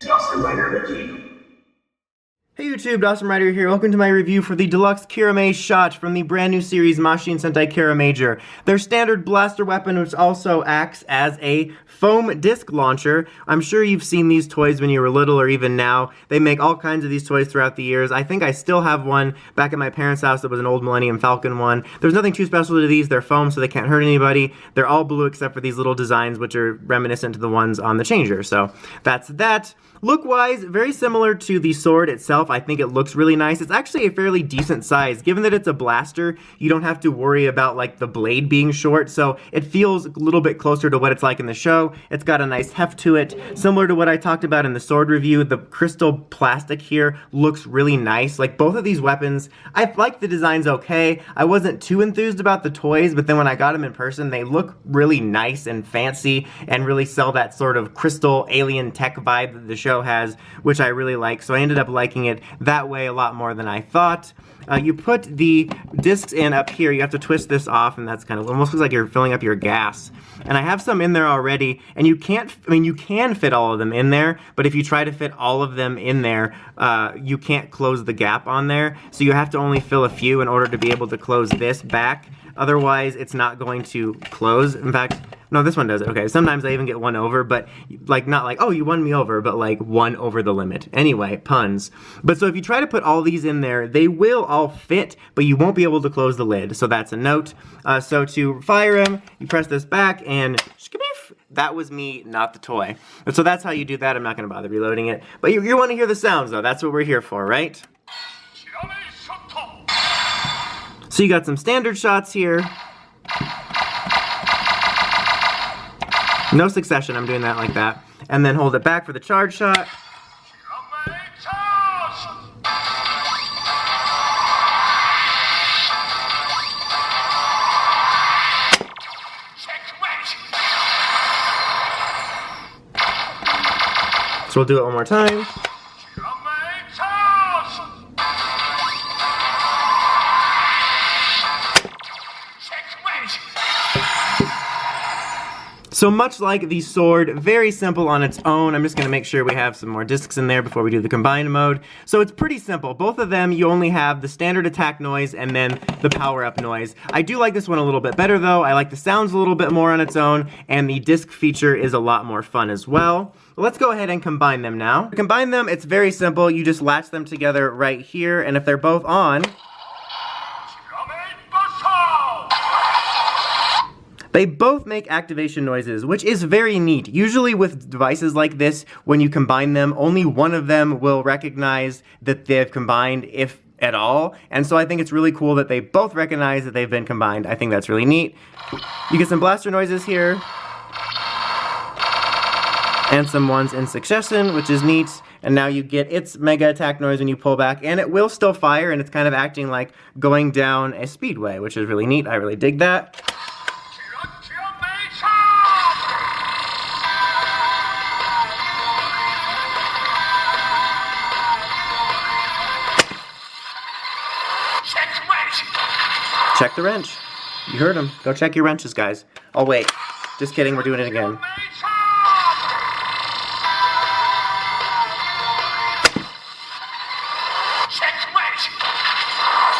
Dawson Rider review. Hey YouTube, Dawson Rider here. Welcome to my review for the DX Kiramai Shot from the brand new series Mashin Sentai Kiramager. Their standard blaster weapon, which also acts as a foam disc launcher. I'm sure you've seen these toys when you were little or even now. They make all kinds of these toys throughout the years. I think I still have one back at my parents' house that was an old Millennium Falcon one. There's nothing too special to these. They're foam, so they can't hurt anybody. They're all blue except for these little designs, which are reminiscent to the ones on the Changer. So that's that. Look-wise, very similar to the sword itself. I think it looks really nice. It's actually a fairly decent size. Given that it's a blaster, you don't have to worry about like the blade being short, so it feels a little bit closer to what it's like in the show. It's got a nice heft to it. Similar to what I talked about in the sword review, the crystal plastic here looks really nice. Like both of these weapons, I like the designs okay. I wasn't too enthused about the toys, but then when I got them in person, they look really nice and fancy and really sell that sort of crystal alien tech vibe that the show has, which I really like, so I ended up liking it that way a lot more than I thought. You put the discs in up here, you have to twist this off, and that's kind of, almost looks like you're filling up your gas. And I have some in there already, and you can't, you can fit all of them in there, but if you try to fit all of them in there, you can't close the gap on there, so you have to only fill a few in order to be able to close this back. Otherwise, it's not going to close. In fact, no, this one does it. Okay, sometimes I even get one over, but like not like, oh, you won me over, but like one over the limit. Anyway, puns. But so if you try to put all these in there, they will all fit, but you won't be able to close the lid. So that's a note. So to fire them, you press this back and that was me, not the toy. And so that's how you do that. I'm not going to bother reloading it. But you want to hear the sounds, though. That's what we're here for, right? So you got some standard shots here. No succession, I'm doing that like that. And then hold it back for the charge shot. So we'll do it one more time. So much like the sword, very simple on its own. I'm just going to make sure we have some more discs in there before we do the combined mode. So it's pretty simple. Both of them, you only have the standard attack noise and then the power-up noise. I do like this one a little bit better, though. I like the sounds a little bit more on its own, and the disc feature is a lot more fun as well. Let's go ahead and combine them now. To combine them, it's very simple. You just latch them together right here, and if they're both on, they both make activation noises, which is very neat. Usually with devices like this, when you combine them, only one of them will recognize that they've combined, if at all. And so I think it's really cool that they both recognize that they've been combined. I think that's really neat. You get some blaster noises here, and some ones in succession, which is neat. And now you get its mega attack noise when you pull back, and it will still fire, and it's kind of acting like going down a speedway, which is really neat. I really dig that. Check the wrench. You heard him. Go check your wrenches, guys. Oh, wait. Just kidding, we're doing it again.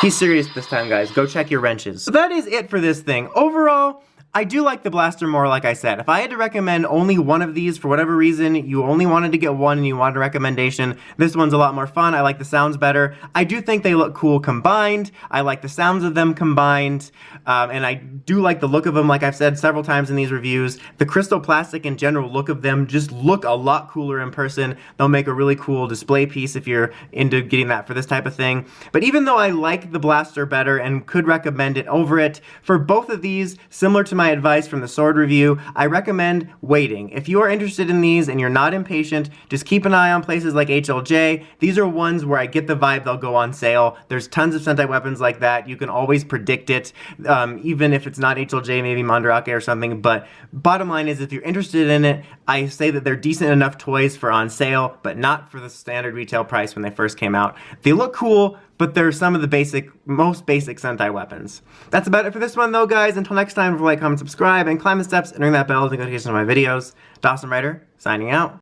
He's serious this time, guys. Go check your wrenches. So that is it for this thing. Overall, I do like the blaster more, like I said. If I had to recommend only one of these, for whatever reason, you only wanted to get one and you wanted a recommendation, this one's a lot more fun. I like the sounds better. I do think they look cool combined. I like the sounds of them combined. And I do like the look of them, like I've said several times in these reviews. The crystal plastic and general look of them just look a lot cooler in person. They'll make a really cool display piece if you're into getting that for this type of thing. But even though I like the blaster better and could recommend it over it, for both of these, similar to my advice from the sword review, I recommend waiting. If you are interested in these and you're not impatient, just keep an eye on places like HLJ. These are ones where I get the vibe they'll go on sale. There's tons of Sentai weapons like that. You can always predict it, even if it's not HLJ, maybe Mandarake or something. But bottom line is, if you're interested in it, I say that they're decent enough toys for on sale, but not for the standard retail price when they first came out. They look cool, but they're some of the most basic Sentai weapons. That's about it for this one, though, guys. Until next time, like, comment, subscribe, and climb the steps and ring that bell to get notifications of my videos. Dawson Rider, signing out.